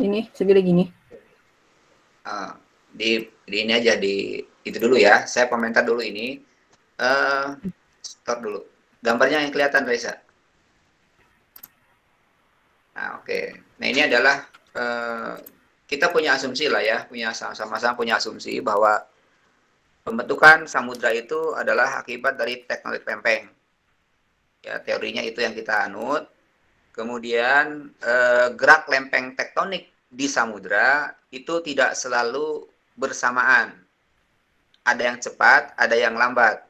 ini segede gini. Uh, di ini aja di itu dulu ya. Saya komentar dulu ini. Stop dulu. Gambarnya yang kelihatan Reza. Nah, oke. Nah, ini adalah kita punya asumsi lah ya, punya sama-sama punya asumsi bahwa pembentukan samudra itu adalah akibat dari tektonik lempeng. Ya, teorinya itu yang kita anut. Kemudian gerak lempeng tektonik di samudra itu tidak selalu bersamaan. Ada yang cepat, ada yang lambat.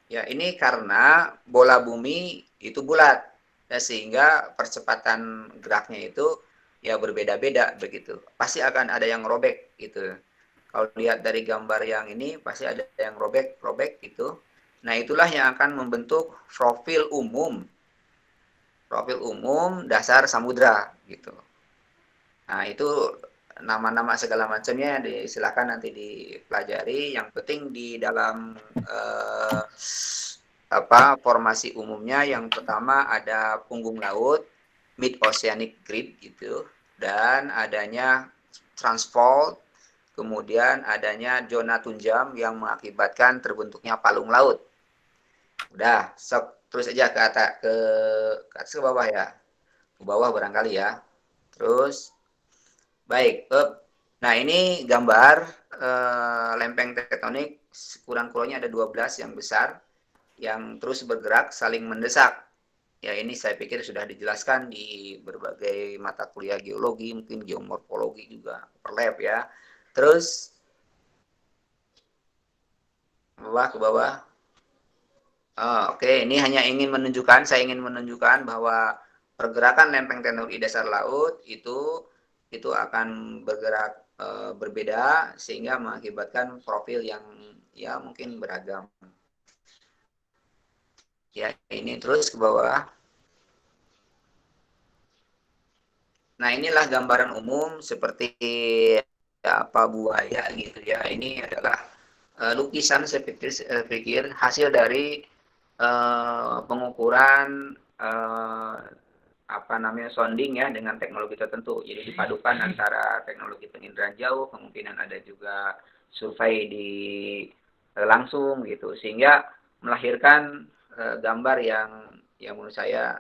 Ya, ini karena bola bumi itu bulat. Ya, sehingga percepatan geraknya itu ya berbeda-beda begitu. Pasti akan ada yang robek gitu. Kalau lihat dari gambar yang ini pasti ada yang robek-robek gitu. Nah, itulah yang akan membentuk profil umum dasar samudra gitu. Nah, itu nama-nama segala macamnya silakan nanti dipelajari. Yang penting di dalam formasi umumnya yang pertama ada punggung laut, mid oceanic grid gitu, dan adanya transfault, kemudian adanya zona tunjam yang mengakibatkan terbentuknya palung laut. Udah, terus aja ke atas ke atas ke bawah ya. Ke bawah barangkali ya. Terus baik, nah ini gambar lempeng tektonik kurang-kurangnya ada 12 yang besar yang terus bergerak saling mendesak. Ya ini saya pikir sudah dijelaskan di berbagai mata kuliah geologi, mungkin geomorfologi juga perlab ya. Terus ke bawah. Oke, ini hanya saya ingin menunjukkan bahwa pergerakan lempeng tektonik di dasar laut itu akan bergerak berbeda sehingga mengakibatkan profil yang ya mungkin beragam. Ya, ini terus ke bawah. Nah, inilah gambaran umum seperti apa buaya gitu ya. Ini adalah lukisan saya pikir hasil dari pengukuran apa namanya sounding ya dengan teknologi tertentu. Jadi dipadukan antara teknologi penginderaan jauh, kemungkinan ada juga survei di langsung gitu sehingga melahirkan gambar yang menurut saya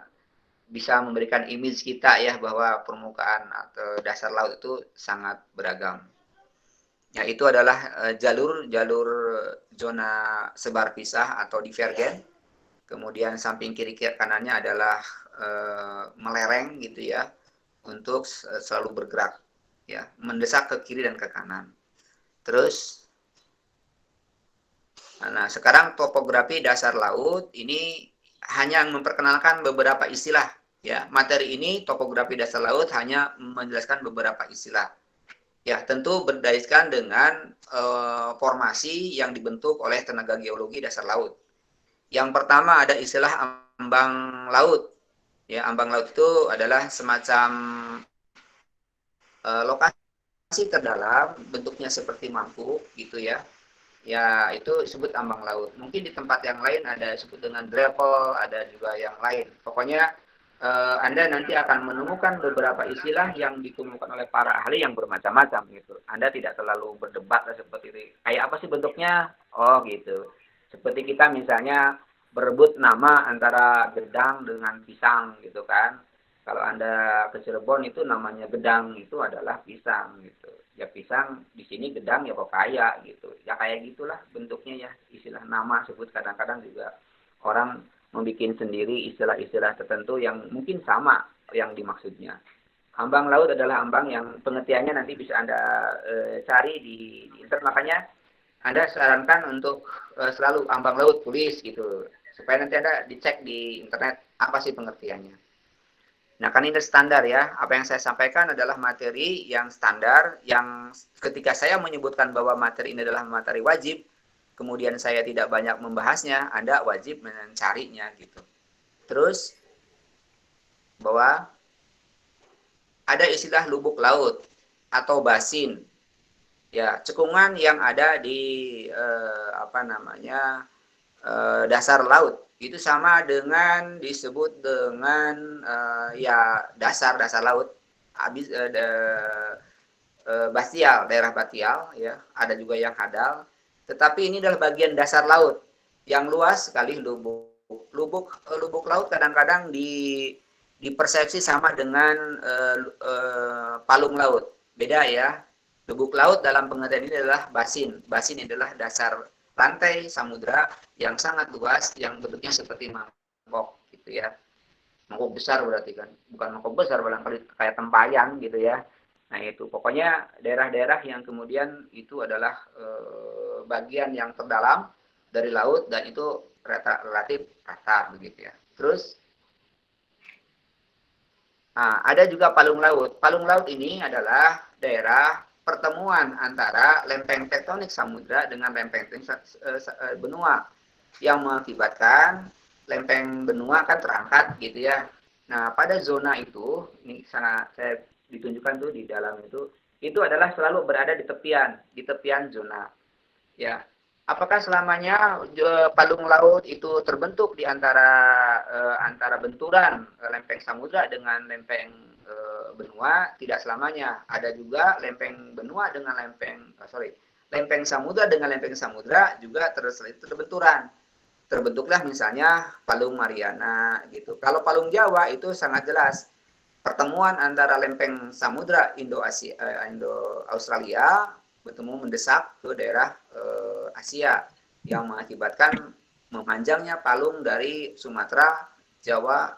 bisa memberikan image kita ya bahwa permukaan atau dasar laut itu sangat beragam. Ya itu adalah jalur zona sebar pisah atau divergen. Kemudian samping kiri kanannya adalah melereng gitu ya untuk selalu bergerak ya, mendesak ke kiri dan ke kanan. Terus nah sekarang topografi dasar laut ini hanya memperkenalkan beberapa istilah ya. Materi ini topografi dasar laut hanya menjelaskan beberapa istilah. Ya, tentu berdasarkan dengan formasi yang dibentuk oleh tenaga geologi dasar laut. Yang pertama ada istilah ambang laut. Ya, ambang laut itu adalah semacam lokasi terdalam, bentuknya seperti mangkuk gitu ya. Ya, itu disebut ambang laut. Mungkin di tempat yang lain ada disebut dengan gravel, ada juga yang lain. Pokoknya Anda nanti akan menemukan beberapa istilah yang ditemukan oleh para ahli yang bermacam-macam gitu. Anda tidak terlalu berdebat seperti ini. Kayak apa sih bentuknya? Oh gitu. Seperti kita misalnya berebut nama antara gedang dengan pisang gitu kan. Kalau Anda ke Cirebon itu namanya gedang itu adalah pisang gitu. Ya pisang di sini gedang ya pepaya gitu. Ya kayak gitulah bentuknya ya. Istilah nama sebut kadang-kadang juga orang membuat sendiri istilah-istilah tertentu yang mungkin sama yang dimaksudnya. Ambang laut adalah ambang yang pengertiannya nanti bisa Anda cari di internet. Makanya Anda sarankan untuk selalu ambang laut tulis gitu. Supaya nanti Anda dicek di internet apa sih pengertiannya. Nah, kan ini standar ya. Apa yang saya sampaikan adalah materi yang standar, yang ketika saya menyebutkan bahwa materi ini adalah materi wajib, kemudian saya tidak banyak membahasnya, Anda wajib mencarinya gitu. Terus, bahwa ada istilah lubuk laut atau basin. Ya, cekungan yang ada di dasar laut. Itu sama dengan disebut dengan ya dasar laut. habis Basial, daerah Batial, ya, ada juga yang Hadal. Tetapi ini adalah bagian dasar laut yang luas sekali. Lubuk laut kadang-kadang dipersepsi sama dengan palung laut. Beda ya. Lubuk laut dalam pengertian ini adalah basin. Basin adalah dasar lantai samudra yang sangat luas, yang bentuknya seperti mangkok, gitu ya. Mangkok besar berarti kan, bukan mangkok besar, barangkali kayak tempayan gitu ya. Nah itu pokoknya daerah-daerah yang kemudian itu adalah bagian yang terdalam dari laut dan itu relatif rata begitu ya. Terus ada juga palung laut. Palung laut ini adalah daerah pertemuan antara lempeng tektonik samudra dengan lempeng benua yang mengakibatkan lempeng benua kan terangkat gitu ya. Nah, pada zona itu, ini sangat saya ditunjukkan tuh di dalam itu adalah selalu berada di tepian zona. Ya, apakah selamanya palung laut itu terbentuk di antara benturan lempeng samudra dengan lempeng benua? Tidak selamanya. Ada juga lempeng benua dengan lempeng samudra dengan lempeng samudra juga terbenturan. Terbentuklah misalnya Palung Mariana gitu. Kalau Palung Jawa itu sangat jelas pertemuan antara lempeng samudra Indo Australia bertemu mendesak ke daerah Asia yang mengakibatkan memanjangnya palung dari Sumatera, Jawa,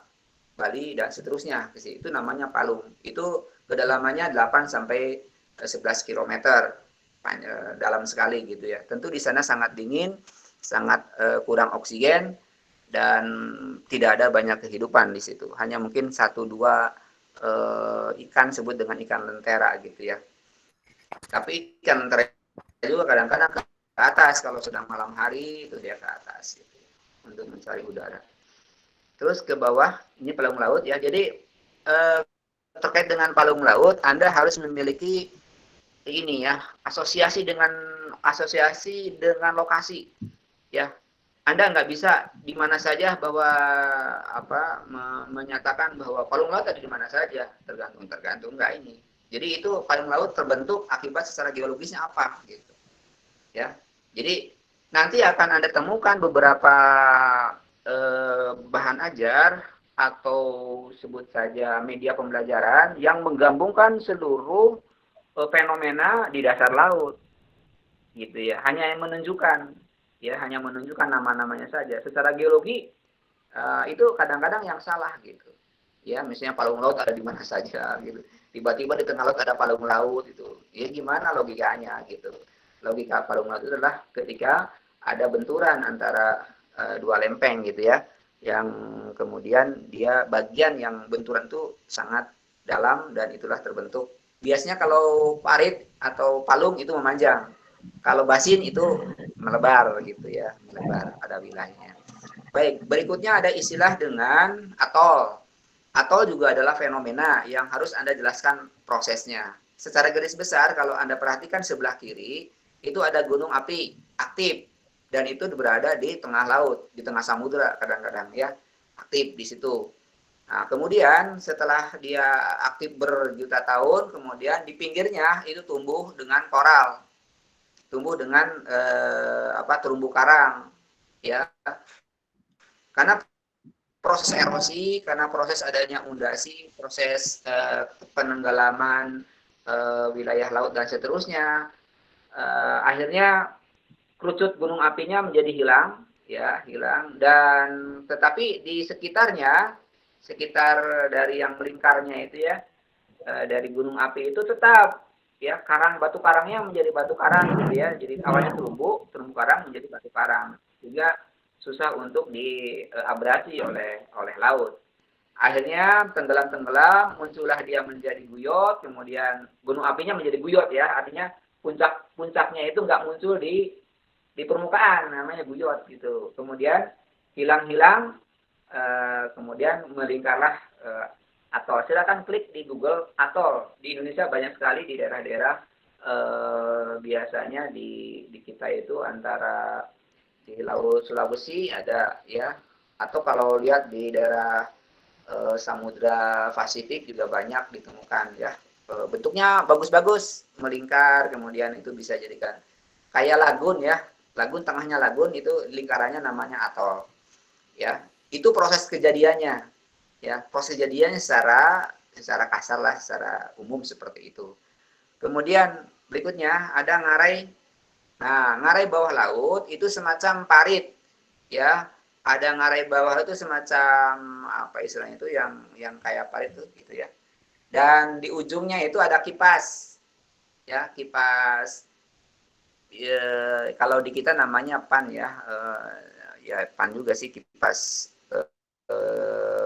Bali dan seterusnya. Itu namanya palung. Itu kedalamannya 8 sampai 11 km dalam sekali gitu ya. Tentu di sana sangat dingin, sangat kurang oksigen dan tidak ada banyak kehidupan di situ. Hanya mungkin 1-2 ikan sebut dengan ikan lentera gitu ya. Tapi ikan lentera juga kadang-kadang ke atas kalau sedang malam hari itu dia ke atas gitu, untuk mencari udara. Terus ke bawah ini palung laut ya. Jadi terkait dengan palung laut Anda harus memiliki ini ya, asosiasi dengan lokasi ya. Anda nggak bisa di mana saja bahwa menyatakan bahwa palung laut ada di mana saja, tergantung nggak ini. Jadi itu palung laut terbentuk akibat secara geologisnya apa gitu ya. Jadi nanti akan Anda temukan beberapa bahan ajar atau sebut saja media pembelajaran yang menggabungkan seluruh fenomena di dasar laut gitu ya. Hanya menunjukkan nama-namanya saja. Secara geologi itu kadang-kadang yang salah gitu. Ya, misalnya palung laut ada di mana saja gitu. Tiba-tiba di tengah laut ada palung laut itu. Ya gimana logikanya gitu. Logika palung laut itu adalah ketika ada benturan antara dua lempeng gitu ya. Yang kemudian dia bagian yang benturan itu sangat dalam dan itulah terbentuk. Biasanya kalau parit atau palung itu memanjang. Kalau basin itu melebar gitu ya, melebar pada wilayahnya. Baik, berikutnya ada istilah dengan atol. Atol juga adalah fenomena yang harus Anda jelaskan prosesnya. Secara garis besar, kalau Anda perhatikan sebelah kiri, itu ada gunung api aktif. Dan itu berada di tengah laut, di tengah samudera kadang-kadang ya. Aktif di situ. Nah, kemudian setelah dia aktif berjuta tahun, kemudian di pinggirnya itu tumbuh dengan koral. Tumbuh dengan terumbu karang. Ya, karena proses erosi, karena proses adanya undasi, proses penenggelaman wilayah laut dan seterusnya, akhirnya kerucut gunung apinya menjadi hilang dan tetapi di sekitarnya, sekitar dari yang melingkarnya itu ya, dari gunung api itu tetap ya batu karangnya menjadi batu karang gitu ya, jadi awalnya terumbu karang menjadi batu karang, sehingga susah untuk diabrasi oleh laut. Akhirnya tenggelam, muncullah dia menjadi buyut, kemudian gunung apinya menjadi buyut ya, artinya puncaknya itu nggak muncul di permukaan, namanya buyut gitu. Kemudian hilang, kemudian melingkarlah atol. Silakan klik di Google atol. Di Indonesia banyak sekali di daerah-daerah biasanya di kita itu antara di Laut Sulawesi ada ya, atau kalau lihat di daerah Samudra Pasifik juga banyak ditemukan ya. Bentuknya bagus-bagus, melingkar, kemudian itu bisa jadikan kayak lagun ya. Lagun, tengahnya lagun, itu lingkarannya namanya atol. Ya, itu proses kejadiannya. Ya, proses kejadiannya secara kasar lah, secara umum seperti itu. Kemudian berikutnya ada ngarai. Nah, ngarai bawah laut itu semacam parit, ya. Ada ngarai bawah itu semacam apa istilahnya itu yang kayak parit itu gitu ya. Dan di ujungnya itu ada kipas, ya, kipas. Ya, kalau di kita namanya pan ya, ya pan juga sih kipas.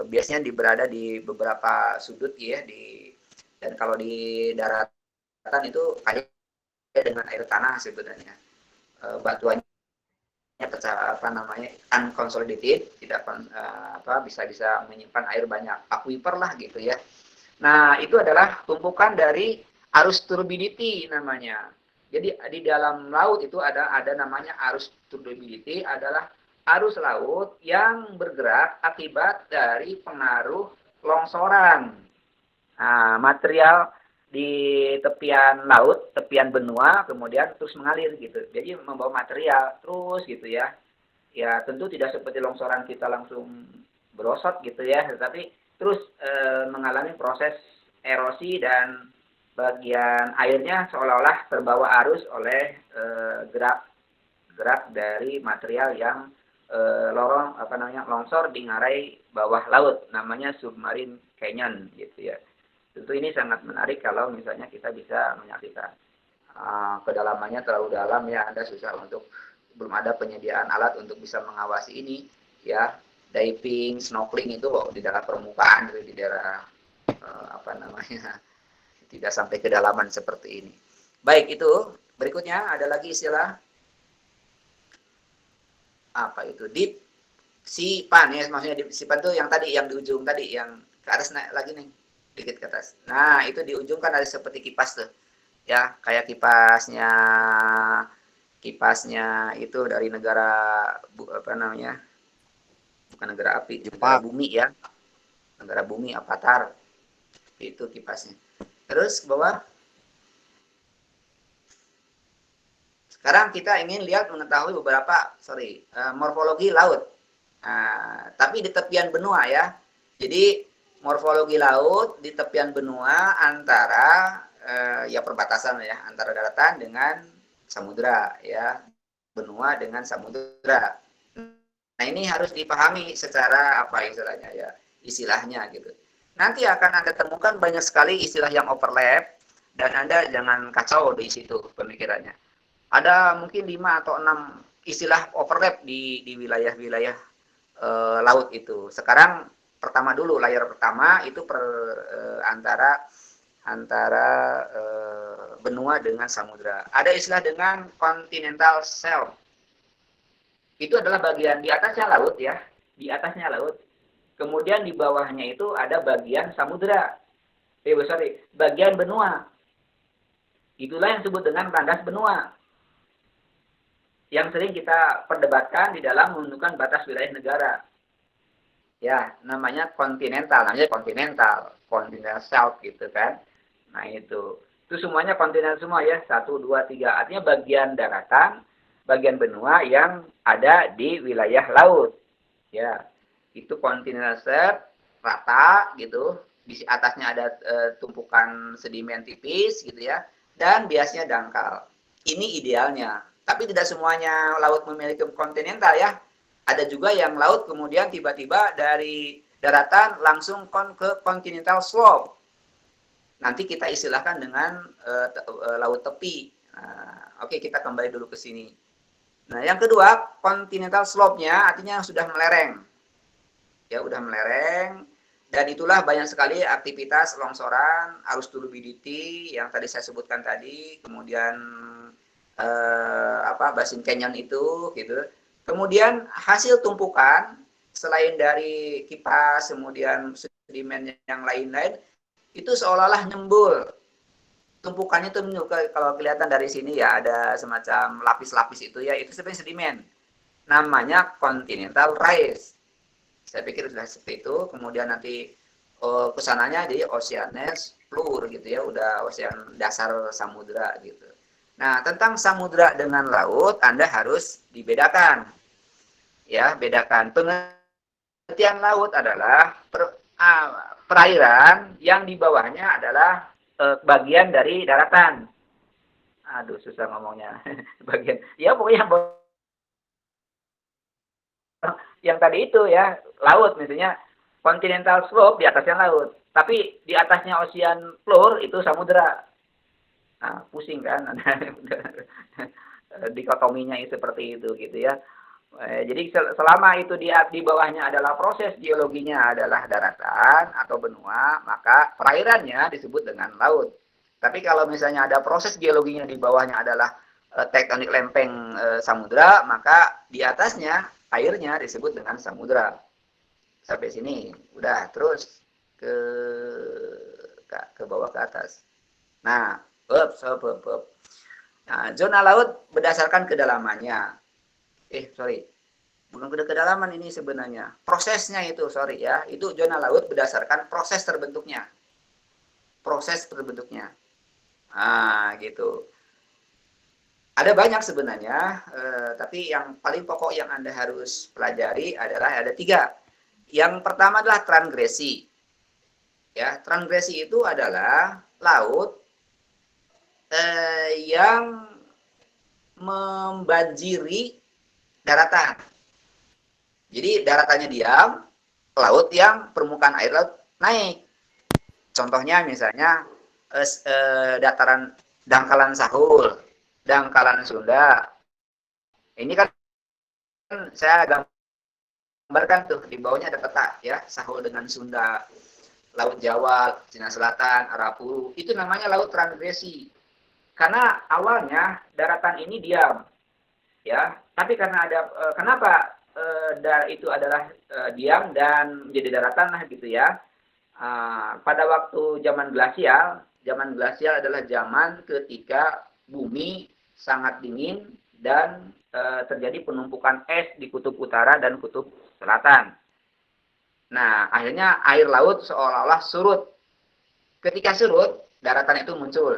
Biasanya berada di beberapa sudut ya dan kalau di daratan itu kayak dengan air tanah sebenarnya. Batuannya apa namanya unconsolidated, tidak bisa menyimpan air banyak, aquifer lah gitu ya. Nah, itu adalah tumpukan dari arus turbidity namanya. Jadi di dalam laut itu ada namanya arus turbidity, adalah arus laut yang bergerak akibat dari pengaruh longsoran. Nah, material di tepian laut, tepian benua, kemudian terus mengalir gitu. Jadi membawa material terus gitu ya. Ya tentu tidak seperti longsoran kita langsung berosot gitu ya, tetapi terus mengalami proses erosi dan bagian airnya seolah-olah terbawa arus oleh gerak dari material yang longsor di ngarai bawah laut, namanya submarine canyon gitu ya. Tentu ini sangat menarik kalau misalnya kita bisa menyaksikan. Kedalamannya terlalu dalam ya, Anda susah untuk, belum ada penyediaan alat untuk bisa mengawasi ini ya. Diving, snorkeling itu di dalam permukaan, di daerah tidak sampai kedalaman seperti ini. Baik, itu berikutnya ada lagi istilah apa itu, deep sea pan ya, maksudnya deep sea pan itu yang tadi, yang di ujung tadi, yang ke atas naik lagi nih, dikit ke atas. Nah, itu di ujung kan ada seperti kipas tuh. Ya, kayak kipasnya itu dari negara apa namanya? Bukan negara api, negara bumi ya. Negara bumi, Avatar. Itu kipasnya. Terus ke bawah. Sekarang kita ingin lihat mengetahui beberapa morfologi laut. Nah, tapi di tepian benua ya. Jadi morfologi laut di tepian benua antara ya perbatasan ya, antara daratan dengan samudra ya, benua dengan samudra. Nah, ini harus dipahami secara apa istilahnya ya, istilahnya gitu. Nanti akan Anda temukan banyak sekali istilah yang overlap dan Anda jangan kacau di situ pemikirannya. Ada mungkin 5 atau 6 istilah overlap di wilayah-wilayah laut itu. Sekarang pertama dulu, layar pertama itu antara benua dengan samudra. Ada istilah dengan continental shelf. Itu adalah bagian di atasnya laut ya, di atasnya laut. Kemudian di bawahnya itu ada bagian samudra. Bagian benua. Itulah yang disebut dengan landas benua, yang sering kita perdebatkan di dalam menentukan batas wilayah negara. Ya, namanya kontinental shelf gitu kan. Nah, itu semuanya kontinental semua ya, 1, 2, 3. Artinya bagian daratan, bagian benua yang ada di wilayah laut. Ya, itu kontinental shelf, rata gitu. Di atasnya ada tumpukan sedimen tipis gitu ya, dan biasanya dangkal. Ini idealnya. Tapi tidak semuanya laut memiliki kontinental ya. Ada juga yang laut kemudian tiba-tiba dari daratan langsung ke continental slope. Nanti kita istilahkan dengan laut tepi. Nah, oke, kita kembali dulu ke sini. Nah, yang kedua, continental slope-nya artinya sudah melereng. Ya, udah melereng. Dan itulah banyak sekali aktivitas longsoran, arus turbidity yang tadi saya sebutkan tadi, kemudian basin canyon itu gitu. Kemudian hasil tumpukan selain dari kipas, kemudian sedimen yang lain-lain itu seolah-olah nyembul. Tumpukannya itu kalau kelihatan dari sini ya, ada semacam lapis-lapis itu ya, itu sebenarnya sedimen. Namanya continental rise. Saya pikir sudah seperti itu. Kemudian nanti kesananya jadi oceanes plur gitu ya, udah ocean dasar samudra gitu. Nah, tentang samudra dengan laut Anda harus dibedakan. Ya, bedakan. Pengertian laut adalah perairan yang di bawahnya adalah bagian dari daratan. Aduh, susah ngomongnya. Bagian. Ya, pokoknya yang tadi itu ya, laut misalnya continental slope di atasnya laut, tapi di atasnya ocean floor itu samudra. Nah, pusing kan? Dikotominya seperti itu gitu ya. Jadi selama itu di bawahnya adalah proses geologinya adalah daratan atau benua, maka perairannya disebut dengan laut. Tapi kalau misalnya ada proses geologinya di bawahnya adalah tektonik lempeng samudra, maka di atasnya airnya disebut dengan samudra. Sampai sini udah, terus ke ke bawah ke atas. Nah, Nah, zona laut berdasarkan kedalamannya. Sorry, bukan kedalaman ini sebenarnya. Prosesnya itu, sorry ya. Itu zona laut berdasarkan proses terbentuknya. Proses terbentuknya. Nah, gitu. Ada banyak sebenarnya, tapi yang paling pokok yang Anda harus pelajari adalah ada 3. Yang pertama adalah transgresi. Ya, transgresi itu adalah laut yang membanjiri daratan. Jadi daratannya diam, laut yang permukaan air laut naik. Contohnya misalnya dataran Dangkalan Sahul, Dangkalan Sunda. Ini kan saya gambarkan tuh di bawahnya ada peta ya, Sahul dengan Sunda, Laut Jawa, Cina Selatan, Arafuru. Itu namanya laut transgresi. Karena awalnya daratan ini diam, ya. Tapi karena ada kenapa itu adalah diam dan menjadi daratan lah gitu ya. Pada waktu zaman glasial adalah zaman ketika bumi sangat dingin dan terjadi penumpukan es di kutub utara dan kutub selatan. Nah, akhirnya air laut seolah-olah surut. Ketika surut, daratan itu muncul.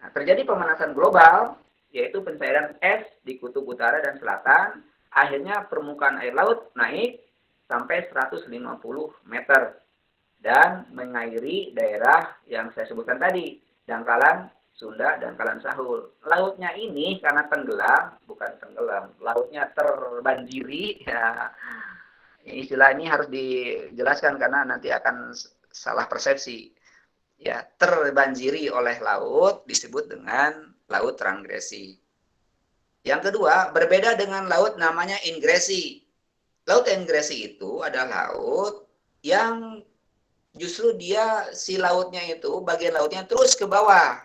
Nah, terjadi pemanasan global, yaitu pencairan es di kutub utara dan selatan. Akhirnya permukaan air laut naik sampai 150 meter dan mengairi daerah yang saya sebutkan tadi, Dangkalan Sunda, Dangkalan Sahul. Lautnya ini karena lautnya terbanjiri. Ya, istilah ini harus dijelaskan karena nanti akan salah persepsi. Ya, terbanjiri oleh laut disebut dengan laut transgresi. Yang kedua, berbeda dengan laut namanya ingresi. Laut ingresi itu adalah laut yang justru si lautnya itu, bagian lautnya terus ke bawah.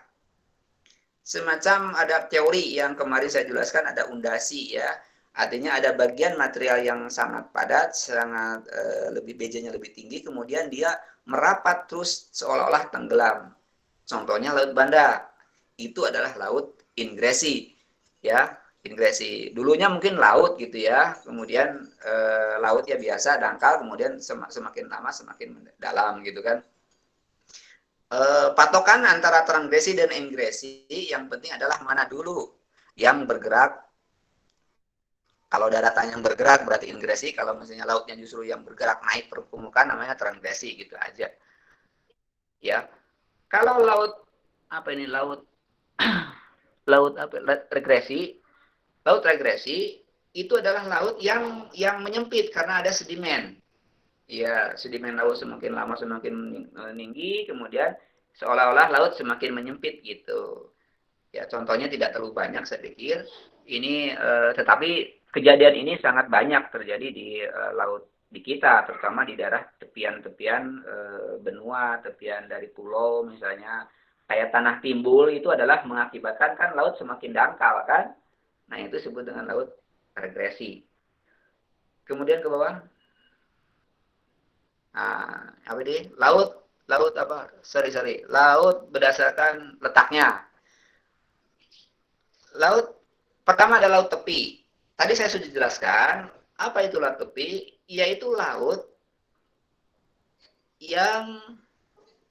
Semacam ada teori yang kemarin saya jelaskan, ada undasi ya. Artinya ada bagian material yang sangat padat, sangat lebih BJ-nya lebih tinggi, kemudian dia merapat terus seolah-olah tenggelam. Contohnya Laut Banda. Itu adalah laut ingresi. Ya, ingresi. Dulunya mungkin laut gitu ya. Kemudian laut ya biasa dangkal, kemudian semakin lama semakin dalam gitu kan. Patokan antara transgresi dan ingresi yang penting adalah mana dulu yang bergerak. Kalau daratan yang bergerak berarti ingresi, kalau misalnya lautnya justru yang bergerak naik permukaan namanya transgresi gitu aja. Ya. Kalau laut regresi, laut regresi itu adalah laut yang menyempit karena ada sedimen. Ya, sedimen laut semakin lama semakin tinggi, kemudian seolah-olah laut semakin menyempit gitu. Ya, contohnya tidak terlalu banyak saya pikir. Ini tetapi kejadian ini sangat banyak terjadi di laut di kita, terutama di daerah tepian-tepian benua, tepian dari pulau misalnya. Kayak tanah timbul itu adalah mengakibatkan kan laut semakin dangkal kan. Nah, itu disebut dengan laut regresi. Kemudian ke bawah. Nah, apa ini? Laut apa? Sorry. Laut berdasarkan letaknya. Laut pertama ada laut tepi. Tadi saya sudah jelaskan apa itu laut tepi. yaitu laut yang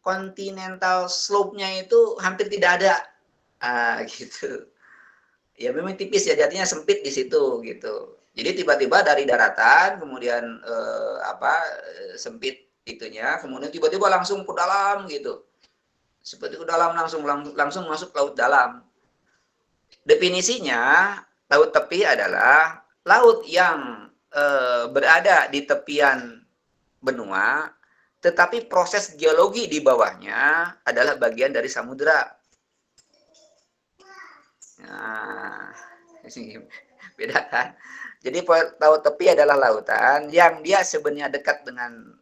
continental slope-nya itu hampir tidak ada. Gitu. Ya memang tipis ya, artinya sempit di situ gitu. Jadi tiba-tiba dari daratan kemudian sempit itunya, kemudian tiba-tiba langsung ke dalam gitu. Seperti ke dalam langsung masuk laut dalam. Definisinya laut tepi adalah laut yang berada di tepian benua, tetapi proses geologi di bawahnya adalah bagian dari samudera. Nah, ini beda kan? Jadi laut tepi adalah lautan yang dia sebenarnya dekat dengan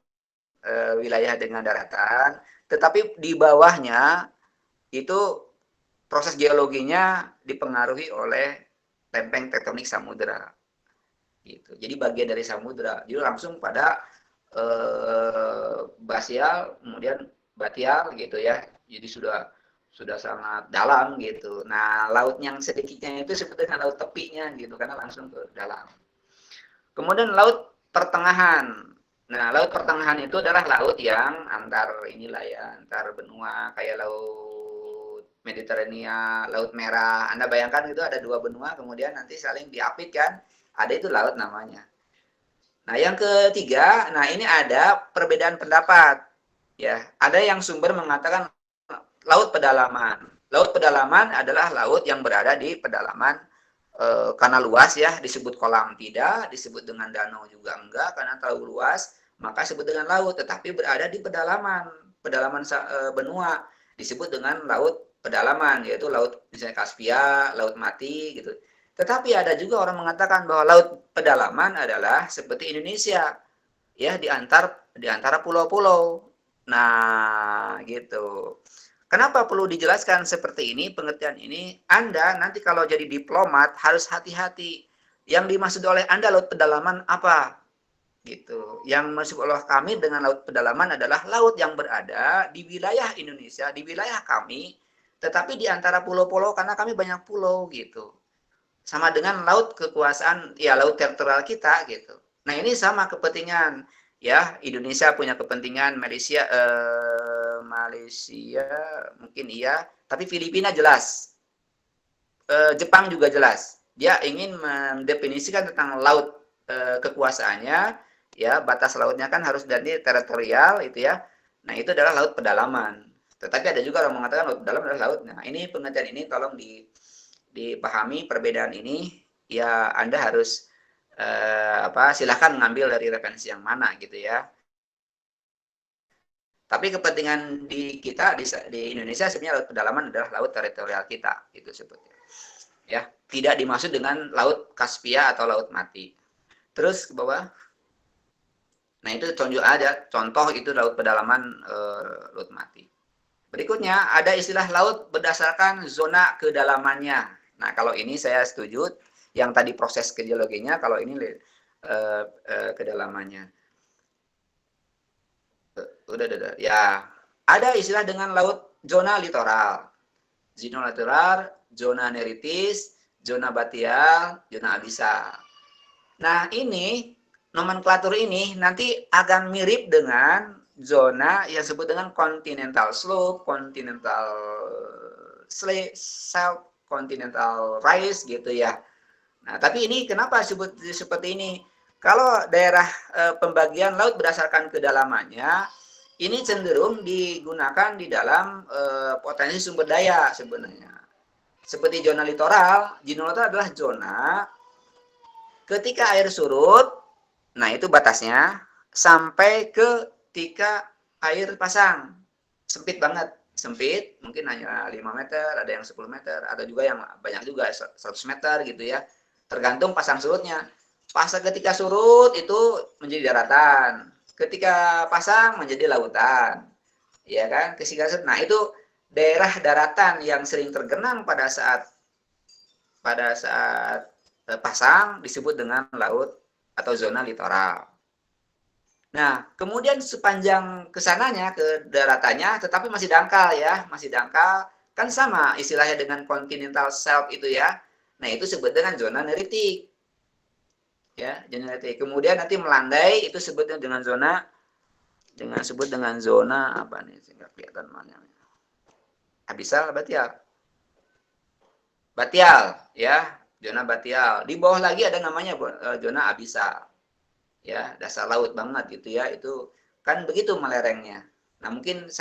wilayah dengan daratan, tetapi di bawahnya itu proses geologinya dipengaruhi oleh lempeng tektonik samudera. Gitu. Jadi bagian dari samudera. Jadi langsung pada basial, kemudian batial gitu ya. Jadi sudah sangat dalam gitu. Nah, laut yang sedikitnya itu sebetulnya laut tepinya gitu karena langsung ke dalam. Kemudian laut pertengahan. Nah, laut pertengahan itu adalah laut yang antar benua kayak laut Mediterania, laut Merah. Anda bayangkan itu ada dua benua kemudian nanti saling diapit kan? Ada itu laut namanya. Nah, yang ketiga, nah ini ada perbedaan pendapat. Ya, ada yang sumber mengatakan laut pedalaman. Laut pedalaman adalah laut yang berada di pedalaman karena luas ya, disebut kolam tidak, disebut dengan danau juga enggak karena terlalu luas, maka disebut dengan laut, tetapi berada di pedalaman benua disebut dengan laut pedalaman, yaitu laut misalnya Kaspia, laut mati gitu. Tetapi ada juga orang mengatakan bahwa laut pedalaman adalah seperti Indonesia, ya di antara pulau-pulau. Nah, gitu. Kenapa perlu dijelaskan seperti ini, pengertian ini? Anda nanti kalau jadi diplomat harus hati-hati. Yang dimaksud oleh Anda laut pedalaman apa? Gitu. Yang maksud oleh kami dengan laut pedalaman adalah laut yang berada di wilayah Indonesia, di wilayah kami, tetapi di antara pulau-pulau karena kami banyak pulau gitu. Sama dengan laut kekuasaan, ya laut teritorial kita gitu. Nah ini sama kepentingan, ya Indonesia punya kepentingan, Malaysia mungkin iya, tapi Filipina jelas, Jepang juga jelas. Dia ingin mendefinisikan tentang laut kekuasaannya, ya batas lautnya kan harus dari teritorial itu ya. Nah itu adalah laut pedalaman. Tetapi ada juga orang mengatakan laut pedalaman adalah laut. Nah ini pengertian ini tolong dipahami perbedaan ini. Ya Anda harus silahkan mengambil dari referensi yang mana gitu ya. Tapi kepentingan di kita di Indonesia sebenarnya laut pedalaman adalah laut teritorial kita itu sebetulnya. Ya, tidak dimaksud dengan laut Kaspia atau laut mati. Terus ke bawah. Nah, itu tunjuk aja contoh itu laut pedalaman laut mati. Berikutnya ada istilah laut berdasarkan zona kedalamannya. Nah, kalau ini saya setuju yang tadi proses geologinya, kalau ini kedalamannya. Udah. Ya, ada istilah dengan laut zona litoral. Zona litoral, zona neritis, zona batial, zona abisal. Nah, ini nomenklatur ini nanti akan mirip dengan zona yang disebut dengan continental slope, continental shelf, continental rise gitu ya. Nah, tapi ini kenapa disebut seperti ini? Kalau daerah pembagian laut berdasarkan kedalamannya, ini cenderung digunakan di dalam potensi sumber daya sebenarnya. Seperti zona litoral adalah zona ketika air surut, nah itu batasnya, sampai ketika air pasang. Sempit banget, sempit, mungkin hanya 5 meter, ada yang 10 meter, ada juga yang banyak juga 100 meter gitu ya. Tergantung pasang surutnya. Pasang ketika surut itu menjadi daratan, ketika pasang menjadi lautan. Ya kan? Nah, itu daerah daratan yang sering tergenang pada saat pasang disebut dengan laut atau zona litoral. Nah, kemudian sepanjang kesananya ke daratannya, tetapi masih dangkal ya, masih dangkal, kan sama istilahnya dengan continental shelf itu ya. Nah, itu disebut dengan zona neritik. Ya, zona neritik. Kemudian nanti melandai itu sebutnya dengan zona apa nih? Sehingga kelihatan mana. Abisal, batial. Batial, ya, zona batial. Di bawah lagi ada namanya zona abisal. Ya, dasar laut banget gitu ya. Itu kan begitu melerengnya. Nah, mungkin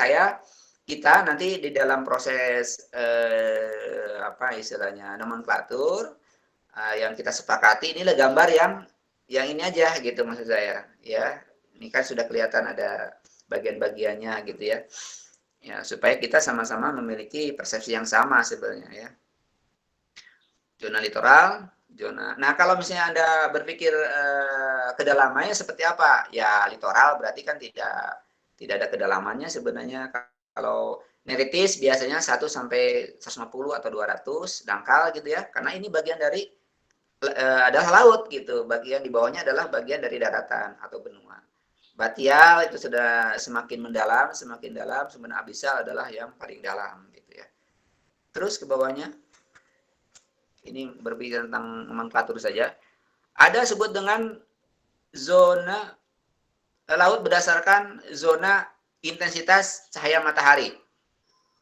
kita nanti di dalam proses apa istilahnya nomenklatur yang kita sepakati inilah gambar yang ini aja gitu maksud saya ya. Ini kan sudah kelihatan ada bagian-bagiannya gitu ya. Ya, supaya kita sama-sama memiliki persepsi yang sama sebenarnya ya. Zona litoral, zona. Nah, kalau misalnya Anda berpikir kedalamannya seperti apa? Ya, litoral berarti kan tidak ada kedalamannya sebenarnya. Kalau neritis biasanya 1 sampai 150 atau 200 dangkal gitu ya. Karena ini bagian dari adalah laut gitu. Bagian di bawahnya adalah bagian dari daratan atau benua. Batial itu sudah semakin mendalam, semakin dalam. Sebenarnya abisal adalah yang paling dalam gitu ya. Terus ke bawahnya, ini berbicara tentang nomenklatur saja. Ada sebut dengan zona laut berdasarkan zona intensitas cahaya matahari.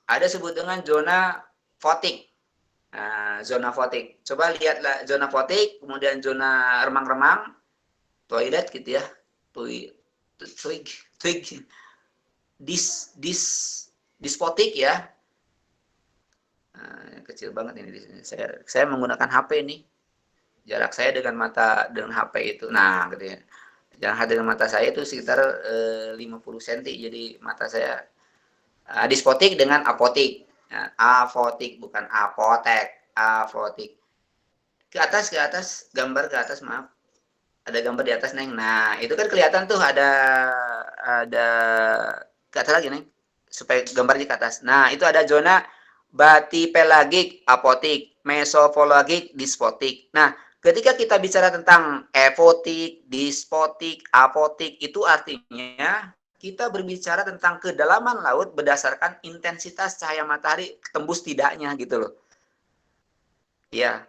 Ada sebut dengan zona fotik. Nah, zona fotik. Coba lihatlah zona fotik, kemudian zona remang-remang, toilet gitu ya. Twig, dispotik ya. Nah, kecil banget ini di sini. Saya menggunakan HP nih. Jarak saya dengan HP itu. Nah, gitu ya. Jarak dengan mata saya itu sekitar 50 cm. Jadi mata saya dispotik dengan apotik. Nah, afotik bukan apotek, afotik. Ke atas, gambar ke atas, maaf. Ada gambar di atas, Neng. Nah, itu kan kelihatan tuh ada ke atas lagi, Neng. Supaya gambarnya ke atas. Nah, itu ada zona batipelagik, apotik, mesopelagik, dispotik. Nah, ketika kita bicara tentang epotik, dispotik, apotik, itu artinya kita berbicara tentang kedalaman laut berdasarkan intensitas cahaya matahari tembus tidaknya gitu loh. Ya,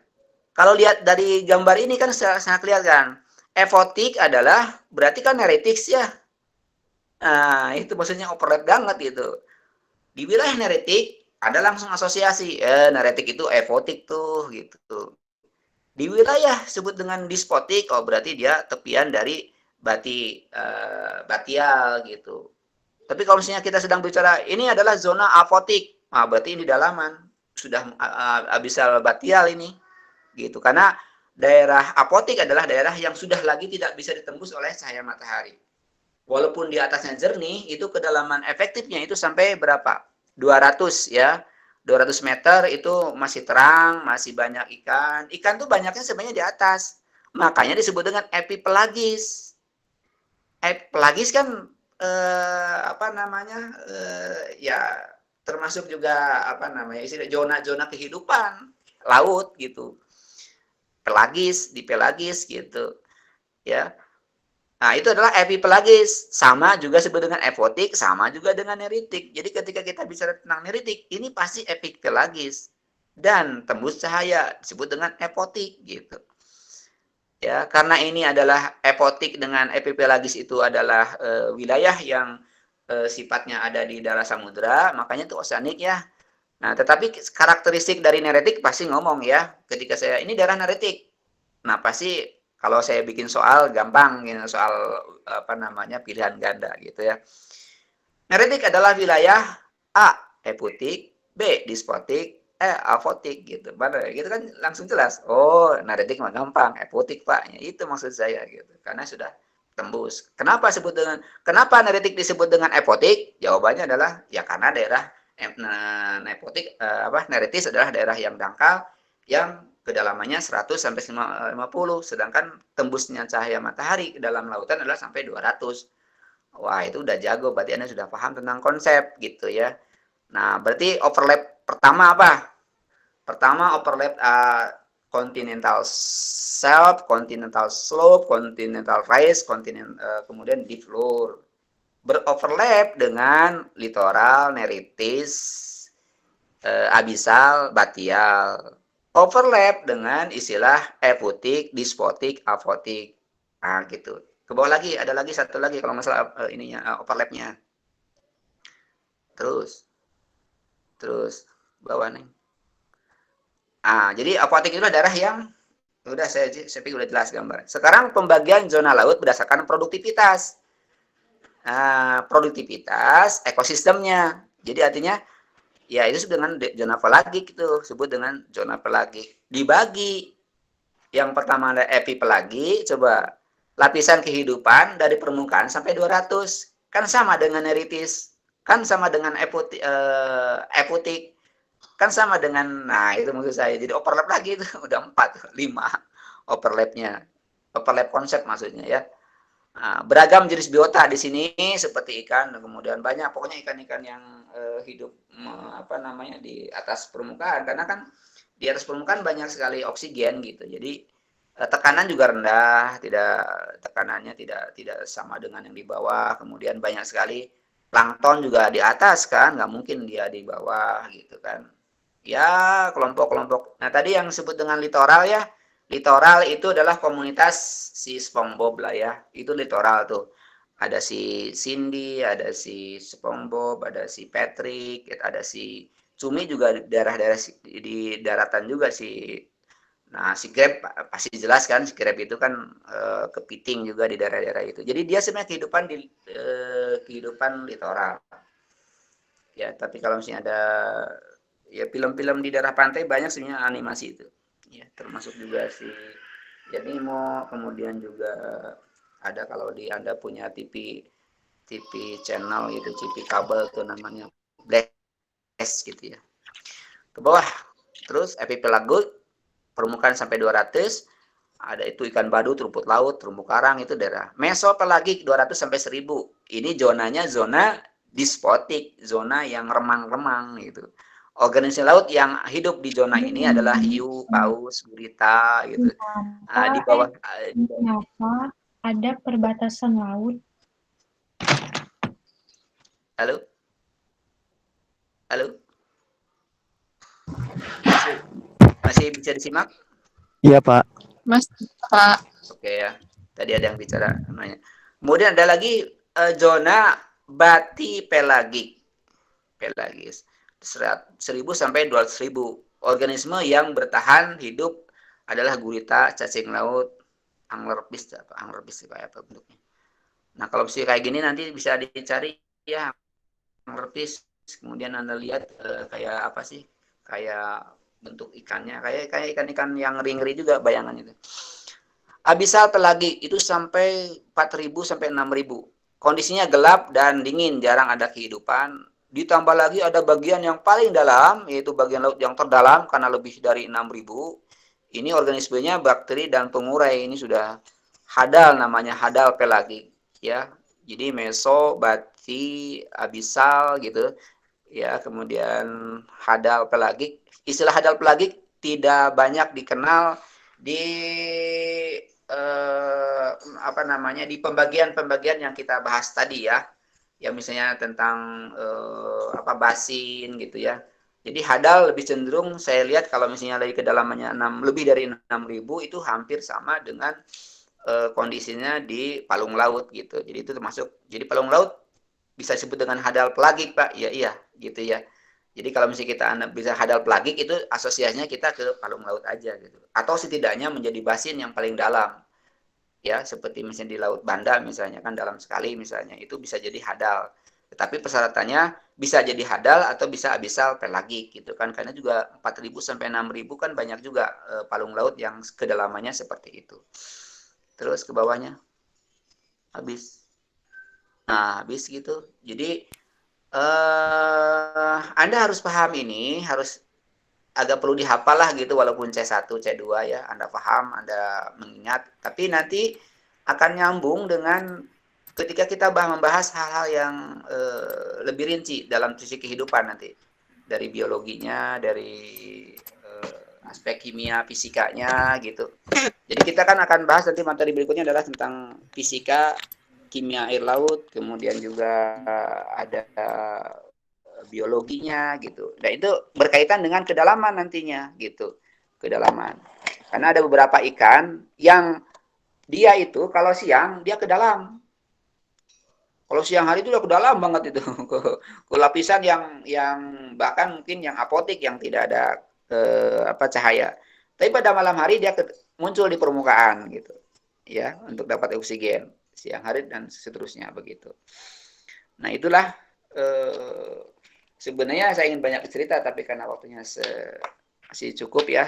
kalau lihat dari gambar ini kan sangat kelihatan. Epotik adalah berarti kan neretics ya. Nah, itu maksudnya overlap banget gitu. Di wilayah neretik ada langsung asosiasi. Neretik itu epotik tuh gitu. Di wilayah sebut dengan dispotik, oh berarti dia tepian dari batial gitu. Tapi kalau misalnya kita sedang bicara ini adalah zona apotik, nah berarti ini dalaman sudah abisal batial ini gitu. Karena daerah apotik adalah daerah yang sudah lagi tidak bisa ditembus oleh cahaya matahari. Walaupun di atasnya jernih, itu kedalaman efektifnya itu sampai berapa? 200 ya. 200 meter itu masih terang, masih banyak ikan. Ikan tuh banyaknya sebenarnya di atas. Makanya disebut dengan epipelagis. Pelagis kan apa namanya? Ya termasuk juga apa namanya? Istilah zona-zona kehidupan laut gitu. Pelagis, di pelagis gitu. Ya. Nah, itu adalah epipelagis. Sama juga sebut dengan epotik, sama juga dengan neritik. Jadi ketika kita bicara tentang neritik, ini pasti epipelagis. Dan tembus cahaya disebut dengan epotik gitu. Ya, karena ini adalah epotik dengan epipelagis itu adalah wilayah yang sifatnya ada di daerah samudra, makanya itu oseanik ya. Nah, tetapi karakteristik dari neretik pasti ngomong ya, ketika saya ini daerah neretik. Nah, pasti kalau saya bikin soal gampang gitu, soal apa namanya pilihan ganda gitu ya. Neretik adalah wilayah A, epotik, B, dispotik, apotik gitu. Mana gitu kan langsung jelas. Oh, neretik mah gampang, epotik Pak. Ya, itu maksud saya gitu. Karena sudah tembus. Kenapa neretik disebut dengan epotik? Jawabannya adalah ya karena daerah nepotik neretis adalah daerah yang dangkal yang kedalamannya 100 sampai 50, sedangkan tembusnya cahaya matahari ke dalam lautan adalah sampai 200. Wah, itu udah jago, berarti Anda sudah paham tentang konsep gitu ya. Nah, berarti overlap pertama apa? Pertama overlap continental shelf, continental slope, continental rise, kemudian deep floor. Beroverlap dengan litoral, neritis, abisal, batial. overlap dengan istilah epotik, dispotik, apotik. Nah, gitu. Ke bawah lagi, ada lagi satu lagi kalau masalah overlapnya. Terus bawah nih. Jadi apotik itu adalah daerah yang udah saya pikir udah jelas gambar. Sekarang pembagian zona laut berdasarkan produktivitas. Produktivitas ekosistemnya. Jadi artinya ya itu disebut dengan zona pelagik, itu sebut dengan zona pelagik. Dibagi. Yang pertama ada epipelagi, coba lapisan kehidupan dari permukaan sampai 200. Kan sama dengan neritis. Kan sama dengan epotik. Kan sama dengan, nah itu maksud saya. Jadi overlap lagi itu udah 4, 5 overlapnya. Overlap konsep maksudnya ya. Nah, beragam jenis biota di sini seperti ikan, kemudian banyak pokoknya ikan-ikan yang hidup di atas permukaan, karena kan di atas permukaan banyak sekali oksigen gitu. Jadi tekanan juga rendah, tekanannya tidak sama dengan yang di bawah. Kemudian banyak sekali plankton juga di atas kan, nggak mungkin dia di bawah gitu kan. Ya kelompok-kelompok. Nah tadi yang disebut dengan litoral ya. Litoral itu adalah komunitas si SpongeBob lah ya. Itu litoral tuh. Ada si Cindy, ada si SpongeBob, ada si Patrick, ada si Cumi juga daerah-daerah di daratan juga si. Nah, si Grab pasti jelas kan, si Grab itu kan kepiting juga di daerah-daerah itu. Jadi dia sebenarnya kehidupan litoral. Ya, tapi kalau misalnya ada ya film-film di daerah pantai banyak sebenarnya animasi itu. Ya, termasuk juga si Janimo, kemudian juga ada kalau di Anda punya TV channel itu, TV kabel tuh namanya Black gitu ya. Ke bawah. Terus epipelago permukaan sampai 200, ada itu ikan badut, rumput laut, terumbu karang, itu daerah. Mesopelagik 200 sampai 1000. Ini zonanya zona dispotik, zona yang remang-remang gitu. Organisme laut yang hidup di zona ini adalah hiu, paus, gurita gitu. Di bawah Kenapa ada perbatasan laut? Halo? Halo? Masih bisa disimak? Iya, Pak. Mas, Pak. Oke ya. Tadi ada yang bicara namanya. Kemudian ada lagi zona batipelagik. Pelagis. 1000 sampai 200.000. Organisme yang bertahan hidup adalah gurita, cacing laut, anglerfish kayak apa bentuknya. Nah, kalau misalnya kayak gini nanti bisa dicari ya anglerfish. Kemudian Anda lihat kayak apa sih? Kayak bentuk ikannya, kayak ikan-ikan yang ring-ring juga bayangan itu. Abyssal pelagi itu sampai 4.000 sampai 6.000. Kondisinya gelap dan dingin, jarang ada kehidupan. Ditambah lagi ada bagian yang paling dalam, yaitu bagian laut yang terdalam karena lebih dari 6.000. Ini organismenya bakteri dan pengurai. Ini sudah hadal, namanya hadal pelagik ya. Jadi meso, bati, abyssal gitu ya. Kemudian hadal pelagik. Istilah hadal pelagik tidak banyak dikenal di di pembagian-pembagian yang kita bahas tadi ya. Ya misalnya tentang basin gitu ya. Jadi hadal lebih cenderung saya lihat kalau misalnya lagi kedalamannya lebih dari 6.000 itu hampir sama dengan kondisinya di palung laut gitu. Jadi itu termasuk, jadi palung laut bisa disebut dengan hadal pelagik, Pak. Ya iya gitu ya. Jadi kalau misalnya kita bisa hadal pelagik itu asosiasinya kita ke palung laut aja gitu. Atau setidaknya menjadi basin yang paling dalam. Ya, seperti misalnya di Laut Banda misalnya kan dalam sekali misalnya, itu bisa jadi hadal. Tetapi persyaratannya bisa jadi hadal atau bisa abyssal pelagik gitu kan. Karena juga 4.000 sampai 6.000 kan banyak juga palung laut yang kedalamannya seperti itu. Terus ke bawahnya habis. Nah, habis gitu. Jadi Anda harus paham ini, harus agak perlu dihafal lah gitu, walaupun C1, C2 ya, Anda paham, Anda mengingat, tapi nanti akan nyambung dengan ketika kita membahas hal-hal yang lebih rinci dalam sisi kehidupan nanti, dari biologinya, dari aspek kimia, fisikanya gitu. Jadi kita kan akan bahas nanti materi berikutnya adalah tentang fisika, kimia air laut, kemudian juga ada biologinya gitu. Dan itu berkaitan dengan kedalaman nantinya gitu. kedalaman. Karena ada beberapa ikan yang dia itu kalau siang dia ke dalam. Kalau siang hari itu udah ke dalam banget itu, ke lapisan yang bahkan mungkin yang apotik yang tidak ada cahaya. Tapi pada malam hari dia muncul di permukaan gitu, ya, untuk dapat oksigen siang hari dan seterusnya begitu. Nah itulah sebenarnya saya ingin banyak cerita tapi karena waktunya masih cukup ya.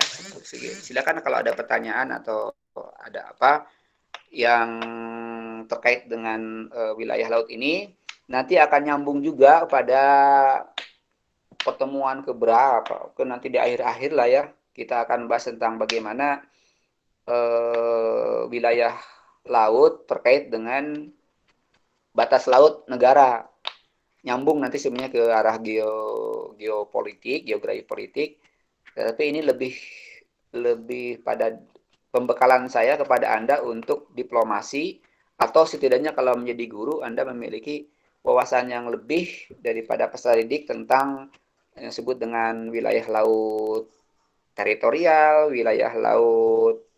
Silakan kalau ada pertanyaan atau ada apa yang terkait dengan wilayah laut ini, nanti akan nyambung juga pada pertemuan keberapa, nanti di akhir-akhir lah ya, kita akan bahas tentang bagaimana wilayah laut terkait dengan batas laut negara. Nyambung nanti sebenarnya ke arah geopolitik, geografi politik, tapi ini lebih pada pembekalan saya kepada Anda untuk diplomasi, atau setidaknya kalau menjadi guru Anda memiliki wawasan yang lebih daripada peserta didik tentang yang disebut dengan wilayah laut teritorial, wilayah laut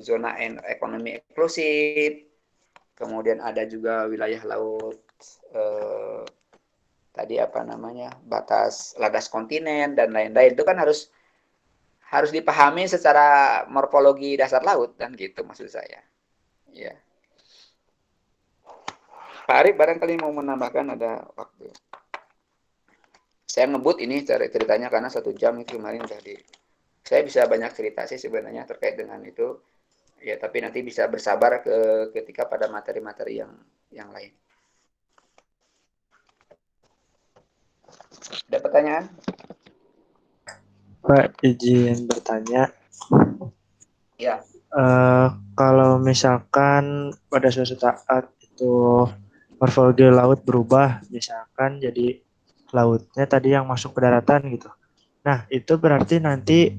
zona ekonomi eksklusif, kemudian ada juga wilayah laut tadi batas landas kontinen dan lain-lain. Itu kan harus dipahami secara morfologi dasar laut dan gitu maksud saya. Ya. Pak Arif barangkali mau menambahkan, ada waktu. Saya ngebut ini ceritanya karena 1 jam itu kemarin udah saya bisa banyak cerita sih sebenarnya terkait dengan itu. Ya, tapi nanti bisa bersabar ketika pada materi-materi yang lain. Ada pertanyaan? Pak, izin bertanya. Ya. Kalau misalkan pada suatu saat itu morfologi laut berubah, misalkan jadi lautnya tadi yang masuk ke daratan gitu. Nah, itu berarti nanti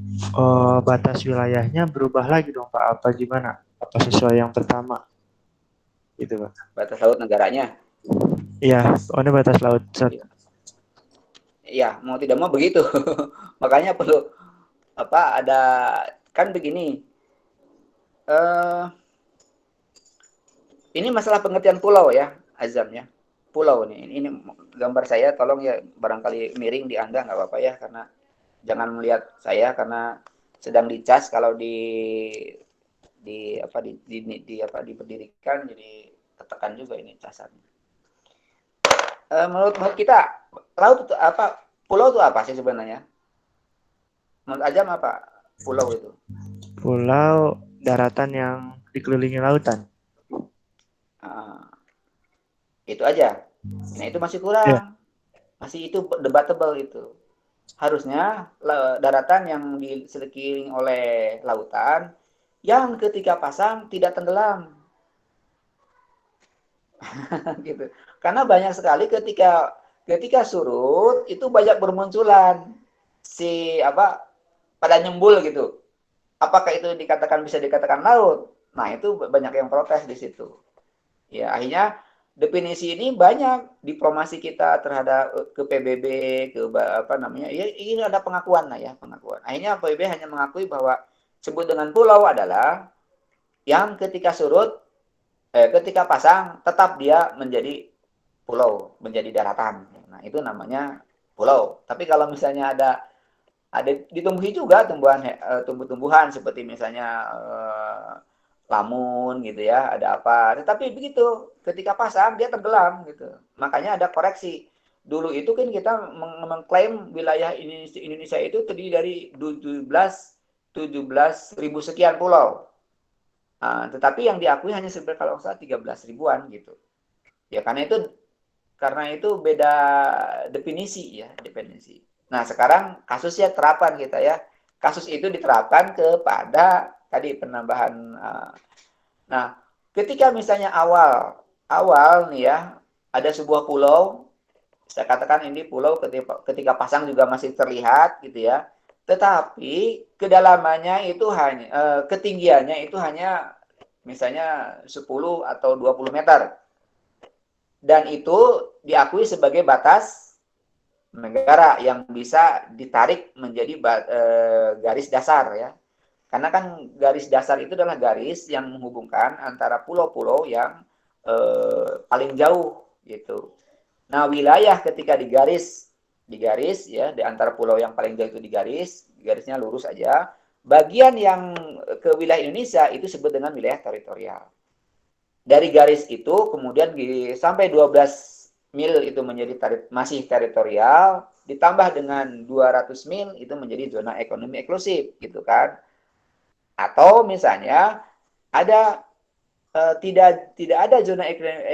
batas wilayahnya berubah lagi dong, Pak? Apa gimana? Apa sesuai yang pertama? Gitu, Pak. Batas laut negaranya? Iya, ini batas laut. Iya, mau tidak mau begitu. Makanya perlu ada kan begini. Ini masalah pengertian pulau ya, Azam ya. Pulau nih. Ini gambar saya, tolong ya barangkali miring di Anda nggak apa-apa ya, karena jangan melihat saya karena sedang dicas. Kalau diberdirikan jadi ketekan juga ini casannya. Menurut kita laut itu apa? Pulau itu apa sih sebenarnya? Menurut Azam apa pulau itu? Pulau daratan yang dikelilingi lautan. Itu aja. Nah itu masih kurang. Yeah. Masih itu debatable itu. Harusnya daratan yang diselilingi oleh lautan yang ketika pasang tidak tenggelam. Gitu. Karena banyak sekali ketika surut itu banyak bermunculan pada nyembul gitu. Apakah itu bisa dikatakan laut? Nah, itu banyak yang protes di situ. Ya, akhirnya definisi ini banyak diplomasi kita terhadap ke PBB, ya ini ada pengakuan lah ya, pengakuan. Akhirnya PBB hanya mengakui bahwa sebut dengan pulau adalah yang ketika surut ketika pasang tetap dia menjadi pulau, menjadi daratan. Nah, itu namanya pulau. Tapi kalau misalnya ada ditumbuhi juga tumbuh-tumbuhan seperti misalnya lamun gitu ya, ada apa. Tetapi begitu, ketika pasang dia tenggelam gitu. Makanya ada koreksi. Dulu itu kan kita mengklaim wilayah Indonesia itu terdiri dari 17 ribu sekian pulau. Tetapi yang diakui hanya sebenarnya kalau salah 13 ribuan gitu. Ya karena itu beda definisi ya, definisi. Nah, sekarang kasusnya terapan kita ya. Kasus itu diterapkan kepada tadi penambahan. Nah, ketika misalnya awal nih ya, ada sebuah pulau, saya katakan ini pulau ketika pasang juga masih terlihat gitu ya. Tetapi kedalamannya itu hanya ketinggiannya itu hanya misalnya 10 atau 20 meter. Dan itu diakui sebagai batas negara yang bisa ditarik menjadi garis dasar ya. Karena kan garis dasar itu adalah garis yang menghubungkan antara pulau-pulau yang paling jauh gitu. Nah, wilayah ketika digaris ya, di antara pulau yang paling jauh itu garisnya lurus aja. Bagian yang ke wilayah Indonesia itu disebut dengan wilayah teritorial. Dari garis itu kemudian sampai 12 mil itu menjadi masih teritorial, ditambah dengan 200 mil itu menjadi zona ekonomi eksklusif gitu kan. Atau misalnya ada tidak ada zona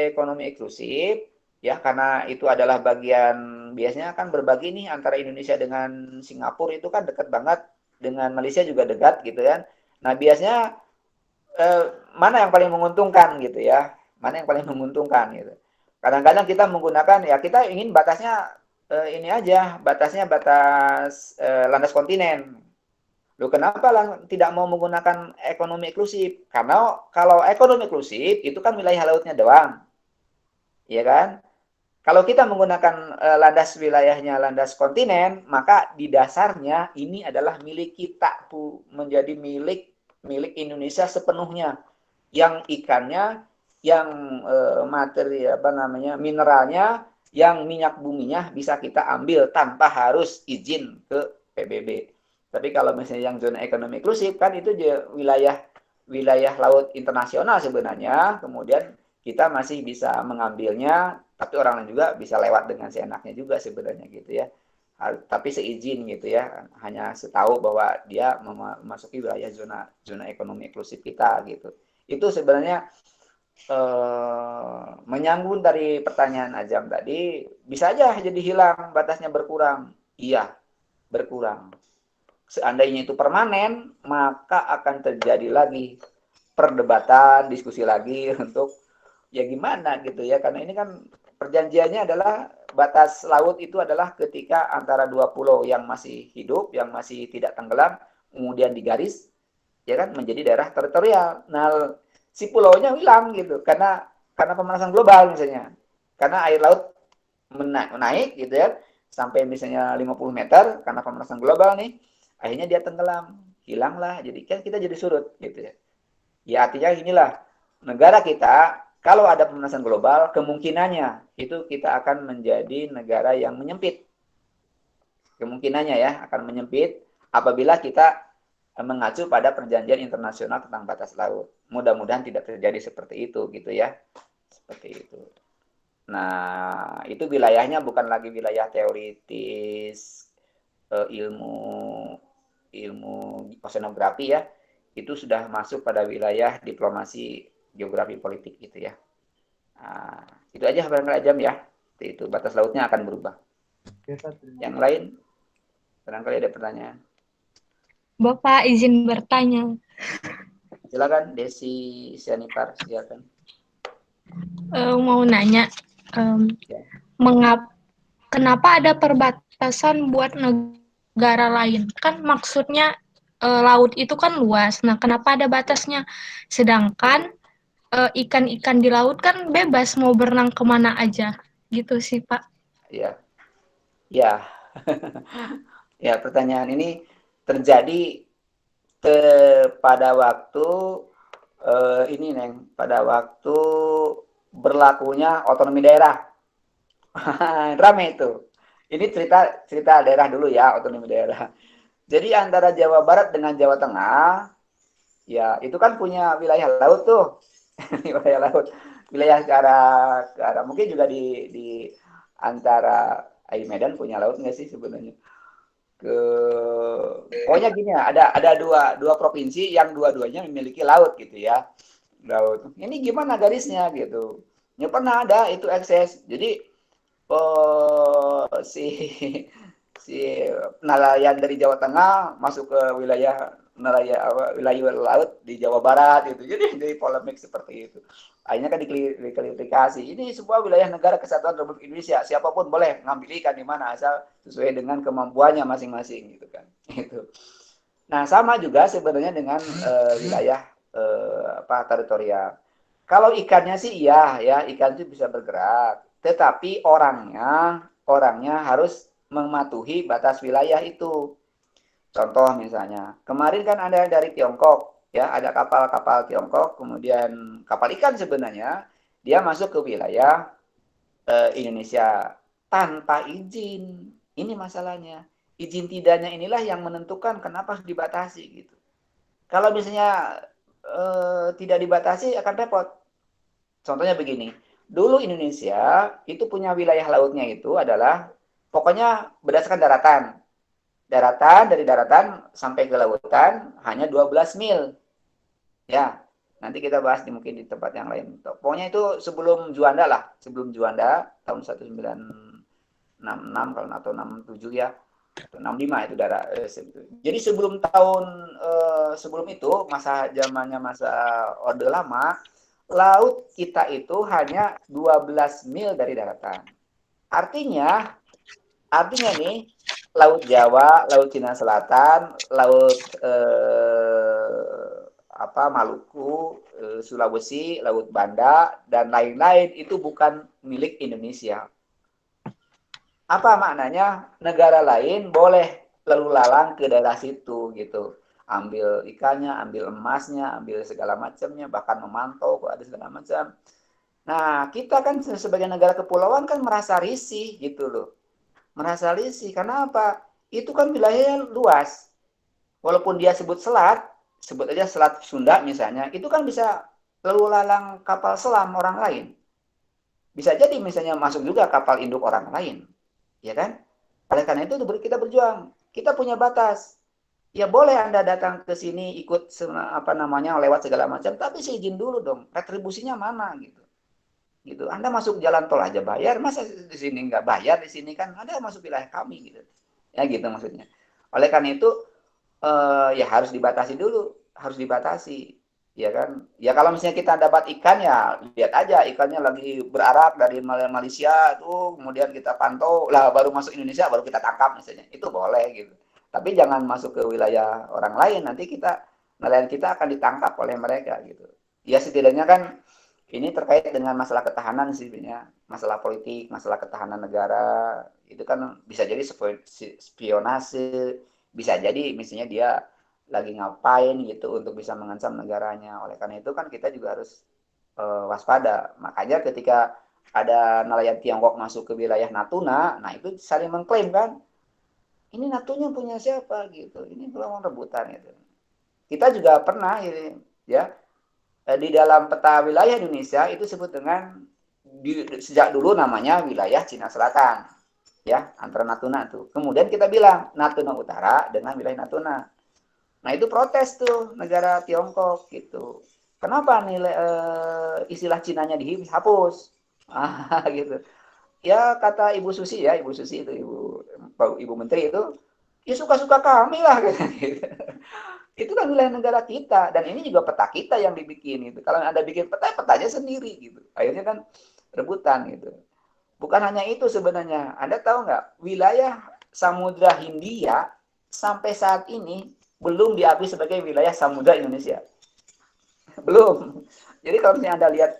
ekonomi eksklusif ya, karena itu adalah bagian, biasanya kan berbagi nih antara Indonesia dengan Singapura itu kan dekat banget, dengan Malaysia juga dekat gitu kan. Nah, biasanya mana yang paling menguntungkan gitu ya, mana yang paling menguntungkan gitu. Kadang-kadang kita menggunakan ya, kita ingin batasnya ini aja, batasnya batas landas kontinen. Loh, kenapa tidak mau menggunakan ekonomi eksklusif? Karena kalau ekonomi eksklusif itu kan wilayah lautnya doang, ya kan? Kalau kita menggunakan landas wilayahnya landas kontinen, maka di dasarnya ini adalah milik kita, menjadi milik Indonesia sepenuhnya. Yang ikannya, yang materi apa namanya, mineralnya, yang minyak buminya bisa kita ambil tanpa harus izin ke PBB. Tapi kalau misalnya yang zona ekonomi eksklusif kan itu wilayah wilayah laut internasional sebenarnya, kemudian kita masih bisa mengambilnya, tapi orang lain juga bisa lewat dengan seenaknya juga sebenarnya gitu ya. Tapi seizin gitu ya, hanya setahu bahwa dia memasuki wilayah zona ekonomi eksklusif kita gitu. Itu sebenarnya menyangkut dari pertanyaan Ajam tadi, bisa aja jadi hilang, batasnya berkurang. Iya, berkurang. Seandainya itu permanen, maka akan terjadi lagi perdebatan, diskusi lagi untuk ya gimana gitu ya. Karena ini kan perjanjiannya adalah batas laut itu adalah ketika antara dua pulau yang masih hidup, yang masih tidak tenggelam, kemudian digaris, ya kan, menjadi daerah teritorial. Nah, si pulaunya hilang gitu karena pemanasan global misalnya. Karena air laut naik gitu ya, sampai misalnya 50 meter karena pemanasan global nih, akhirnya dia tenggelam, hilanglah, jadi kan kita jadi surut gitu ya. Ya artinya inilah, negara kita kalau ada pemanasan global, kemungkinannya itu kita akan menjadi negara yang menyempit. Kemungkinannya ya akan menyempit apabila kita mengacu pada perjanjian internasional tentang batas laut. Mudah-mudahan tidak terjadi seperti itu gitu ya. Seperti itu. Nah, itu wilayahnya bukan lagi wilayah teoritis ilmu oceanografi ya. Itu sudah masuk pada wilayah diplomasi geografi politik gitu ya. Nah, itu aja barangkali Ajam ya. Itu batas lautnya akan berubah. Yang lain barangkali ada pertanyaan. Bapak izin bertanya. Silakan Desi Sianipar, silakan. Mau nanya, Ya. kenapa ada perbatasan buat negara lain? Kan maksudnya laut itu kan luas. Nah, kenapa ada batasnya? Sedangkan ikan-ikan di laut kan bebas mau berenang kemana aja, gitu sih Pak. Ya, ya, ya. Pertanyaan ini terjadi pada waktu ini Neng, pada waktu berlakunya otonomi daerah. Rame itu. Ini cerita daerah dulu ya, otonomi daerah. Jadi antara Jawa Barat dengan Jawa Tengah, ya itu kan punya wilayah laut tuh, wilayah laut, wilayah ke arah mungkin juga di antara Medan punya laut nggak sih sebenarnya? Pokoknya gini ya, ada dua provinsi yang dua-duanya memiliki laut gitu ya, laut. Ini gimana garisnya gitu? Ya pernah ada itu ekses. Jadi si si nelayan dari Jawa Tengah masuk ke wilayah laut di Jawa Barat itu. Jadi polemik seperti itu. Akhirnya kan diklarifikasi. Ini sebuah wilayah negara kesatuan Republik Indonesia. Siapapun boleh ngambil ikan di mana asal sesuai dengan kemampuannya masing-masing gitu kan. Itu. Nah, sama juga sebenarnya dengan wilayah teritorial. Kalau ikannya sih iya ya, ikan itu bisa bergerak. Tetapi orangnya harus mematuhi batas wilayah itu. Contoh misalnya, kemarin kan ada dari Tiongkok, ya ada kapal-kapal Tiongkok, kemudian kapal ikan sebenarnya, dia masuk ke wilayah Indonesia tanpa izin. Ini masalahnya. Izin tidaknya inilah yang menentukan kenapa harus dibatasi gitu. Kalau misalnya tidak dibatasi akan repot. Contohnya begini, dulu Indonesia itu punya wilayah lautnya itu adalah pokoknya berdasarkan daratan. Dari daratan sampai ke lautan hanya 12 mil. Ya, nanti kita bahas mungkin di tempat yang lain. Pokoknya itu sebelum Juanda lah, sebelum Juanda tahun 1966 kalau atau 67 ya, atau 65 itu darah. Jadi sebelum itu masa Orde Lama, laut kita itu hanya 12 mil dari daratan. Artinya nih Laut Jawa, Laut Cina Selatan, Laut Maluku, Sulawesi, Laut Banda dan lain-lain itu bukan milik Indonesia. Apa maknanya? Negara lain boleh lalu lalang ke daerah situ gitu. Ambil ikannya, ambil emasnya, ambil segala macamnya, bahkan memantau kok ada segala macam. Nah, kita kan sebagai negara kepulauan kan merasa risih gitu loh. Merasa risih. Karena apa? Itu kan wilayahnya luas. Walaupun dia sebut selat, sebut aja Selat Sunda misalnya, itu kan bisa lalu lalang kapal selam orang lain. Bisa jadi misalnya masuk juga kapal induk orang lain. Ya kan? Oleh karena itu kita berjuang. Kita punya batas. Ya boleh Anda datang ke sini ikut lewat segala macam, tapi seizin dulu dong. Retribusinya mana gitu. Gitu. Anda masuk jalan tol aja bayar, masa di sini nggak bayar di sini kan? Anda masuk wilayah kami gitu. Ya gitu maksudnya. Oleh karena itu ya harus dibatasi dulu, harus dibatasi. Ya kan? Ya kalau misalnya kita dapat ikan ya lihat aja ikannya lagi berarak dari Malaysia tuh, kemudian kita pantau lah baru masuk Indonesia baru kita tangkap misalnya. Itu boleh gitu. Tapi jangan masuk ke wilayah orang lain, nanti nelayan kita akan ditangkap oleh mereka gitu. Ya setidaknya kan ini terkait dengan masalah ketahanan sih, masalah politik, masalah ketahanan negara, itu kan bisa jadi spionase, bisa jadi misalnya dia lagi ngapain gitu untuk bisa mengancam negaranya. Oleh karena itu kan kita juga harus waspada. Makanya ketika ada nelayan Tiongkok masuk ke wilayah Natuna, nah itu saling mengklaim kan, ini Natuna punya siapa gitu, ini belum rebutan gitu. Kita juga pernah ya di dalam peta wilayah Indonesia itu disebut dengan sejak dulu namanya wilayah Cina Selatan, ya antara Natuna tuh. Kemudian kita bilang Natuna Utara dengan wilayah Natuna. Nah itu protes tuh negara Tiongkok gitu. Kenapa nilai istilah Cinanya dihapus? Gitu. Ya kata Ibu Susi itu Ibu Menteri itu, ya suka-suka kami lah gitu. Itu kan wilayah negara kita dan ini juga peta kita yang dibikin gitu. Kalau Anda bikin petanya sendiri gitu. Akhirnya kan rebutan gitu. Bukan hanya itu sebenarnya. Anda tahu nggak, wilayah Samudra Hindia sampai saat ini belum diakui sebagai wilayah Samudra Indonesia. Belum. Jadi kalau misalnya Anda lihat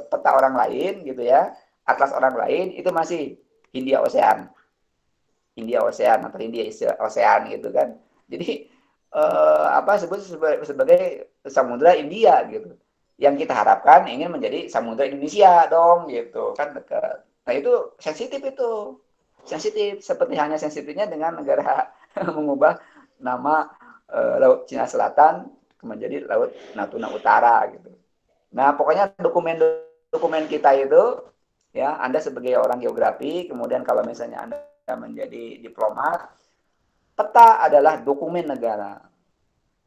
peta orang lain gitu ya, atlas orang lain itu masih Hindia Ocean. Hindia Ocean atau Hindia Ocean gitu kan. Jadi sebut sebagai Samudra India gitu. Yang kita harapkan ingin menjadi Samudra Indonesia dong gitu kan dekat. Nah itu sensitif seperti hanya sensitifnya dengan negara mengubah nama Laut Cina Selatan menjadi Laut Natuna Utara gitu. Nah pokoknya dokumen kita itu ya Anda sebagai orang geografi, kemudian kalau misalnya Anda menjadi diplomat, peta adalah dokumen negara.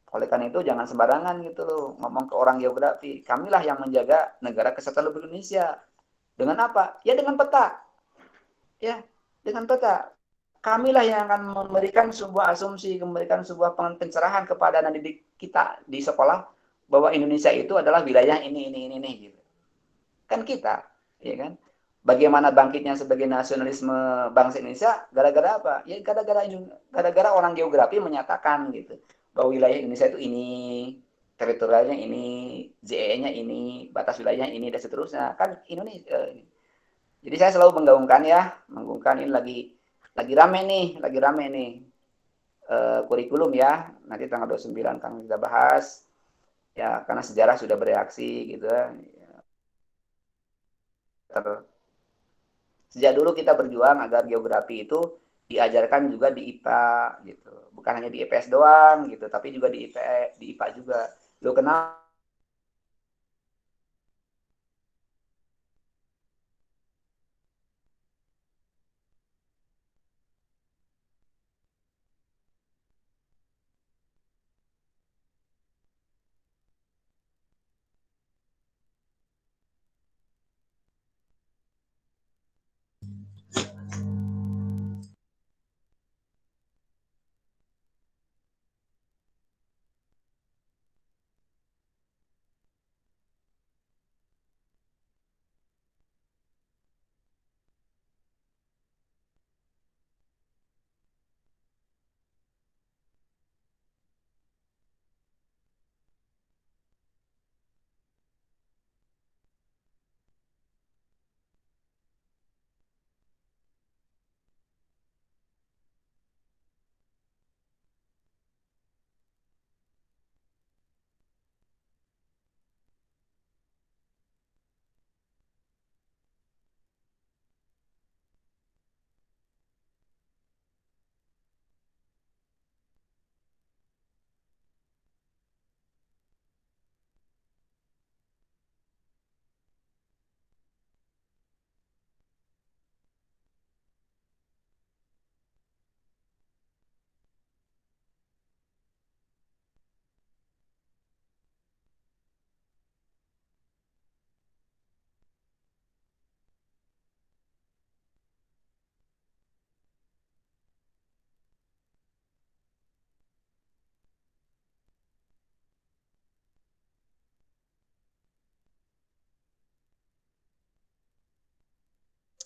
Oleh karena itu jangan sembarangan gitu loh ngomong ke orang geografi. Kamilah yang menjaga negara kesatuan Republik Indonesia. Dengan apa? Ya dengan peta. Ya, dengan peta. Kamilah yang akan memberikan sebuah asumsi, memberikan sebuah pencerahan kepada anak didik kita di sekolah bahwa Indonesia itu adalah wilayah ini gitu. Kan kita, ya kan? Bagaimana bangkitnya sebagai nasionalisme bangsa Indonesia gara-gara apa? Ya gara-gara orang geografi menyatakan gitu bahwa wilayah Indonesia itu ini, teritorialnya ini, JE-nya ini, batas wilayahnya ini dan seterusnya. Kan Indonesia. Jadi saya selalu menggaungkan ini lagi lagi rame nih kurikulum ya. Nanti tanggal 29 kan kita bahas. Ya, karena sejarah sudah bereaksi gitu ya. Sejak dulu kita berjuang agar geografi itu diajarkan juga di IPA gitu. Bukan hanya di IPS doang gitu, tapi juga di IPA juga. Lo kenal.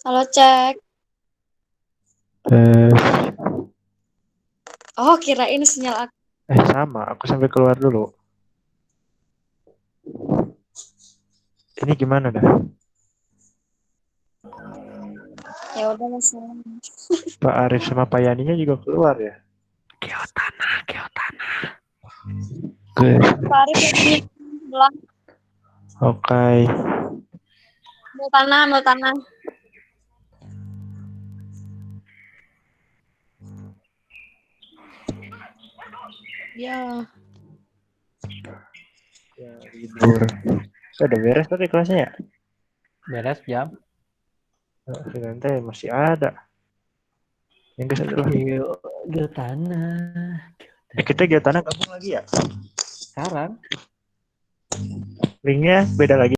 Halo, cek. Oh, kirain sinyal aku. Sama, aku sampai keluar dulu. Ini gimana dah? Ya udah masalah. Pak Arif sama Pak Yaninya juga keluar ya? Geotana. Pak Arif lagi bilang Oke. ambil tanah. Ya, Ya, libur. Udah beres tadi kelasnya ya? Beres jam. Nanti masih ada. Yang ke satu lagi. Geotana. Kita Geotana gabung lagi ya? Sekarang Linknya beda lagi.